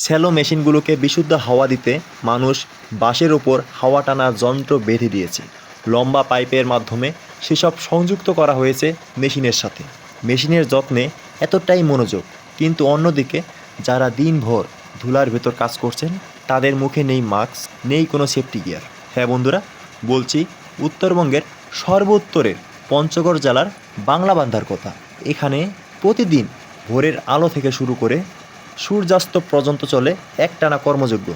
Shallow মেশিনগুলোকে বিশুদ্ধ হাওয়া দিতে মানুষ বাঁশের ওপর হাওয়া টানার যন্ত্র বেঁধে দিয়েছে। লম্বা পাইপের মাধ্যমে সেসব সংযুক্ত করা হয়েছে মেশিনের সাথে। মেশিনের যত্নে এতটাই মনোযোগ, কিন্তু অন্যদিকে যারা দিনভর ধুলার ভেতর কাজ করছেন তাদের মুখে নেই মাস্ক, নেই কোনো সেফটি গিয়ার। হ্যাঁ বন্ধুরা, বলছি উত্তরবঙ্গের সর্বোত্তরের পঞ্চগড় জেলার বাংলাবান্ধার কথা। এখানে প্রতিদিন ভোরের আলো থেকে শুরু করে সূর্যাস্ত পর্যন্ত চলে একটানা কর্মযজ্ঞ।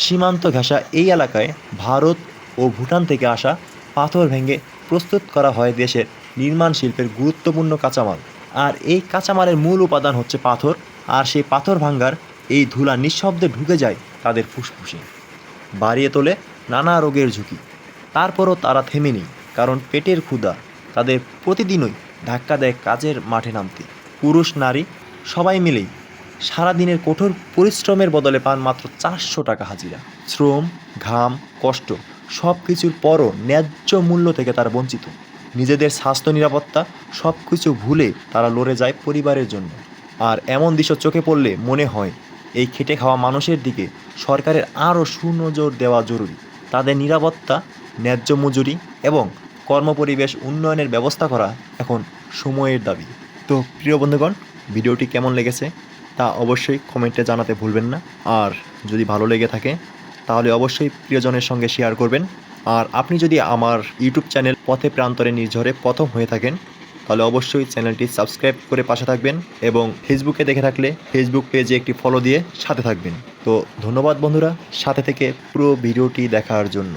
সীমান্ত ঘেঁষা এই এলাকায় ভারত ও ভুটান থেকে আসা পাথর ভেঙে প্রস্তুত করা হয় দেশের নির্মাণ শিল্পের গুরুত্বপূর্ণ কাঁচামাল। আর এই কাঁচামালের মূল উপাদান হচ্ছে পাথর, আর সেই পাথর ভাঙ্গার এই ধুলা নিঃশব্দে ঢুকে যায় তাদের ফুসফুসে, বাড়িয়ে তোলে নানা রোগের ঝুঁকি। তারপরও তারা থেমে নেই, কারণ পেটের ক্ষুধা তাদের প্রতিদিনই ধাক্কা দেয় কাজের মাঠে নামতে। পুরুষ নারী সবাই মিলেই সারাদিনের কঠোর পরিশ্রমের বদলে পান মাত্র 400 টাকা হাজিরা। শ্রম, ঘাম, কষ্ট সব কিছুর পরও ন্যায্য মূল্য থেকে তারা বঞ্চিত। নিজেদের স্বাস্থ্য নিরাপত্তা সব কিছু ভুলে তারা লড়ে যায় পরিবারের জন্য। আর এমন দৃশ্য চোখে পড়লে মনে হয় এই খেটে খাওয়া মানুষের দিকে সরকারের আরও সুনজর দেওয়া জরুরি। তাদের নিরাপত্তা, ন্যায্য মজুরি এবং কর্মপরিবেশ উন্নয়নের ব্যবস্থা করা এখন সময়ের দাবি। তো প্রিয় বন্ধুগণ, ভিডিওটি কেমন লেগেছে তা অবশ্যই কমেন্টে জানাতে ভুলবেন না। আর যদি ভালো লেগে থাকে তাহলে অবশ্যই প্রিয়জনের সঙ্গে শেয়ার করবেন। আর আপনি যদি আমার ইউটিউব চ্যানেল পথে প্রান্তরে নির্ঝরে প্রথম হয়ে থাকেন তাহলে অবশ্যই চ্যানেলটি সাবস্ক্রাইব করে পাশে থাকবেন, এবং ফেসবুকে দেখে থাকলে ফেসবুক পেজে একটি ফলো দিয়ে সাথে থাকবেন। তো ধন্যবাদ বন্ধুরা, সাথে থেকে পুরো ভিডিওটি দেখার জন্য।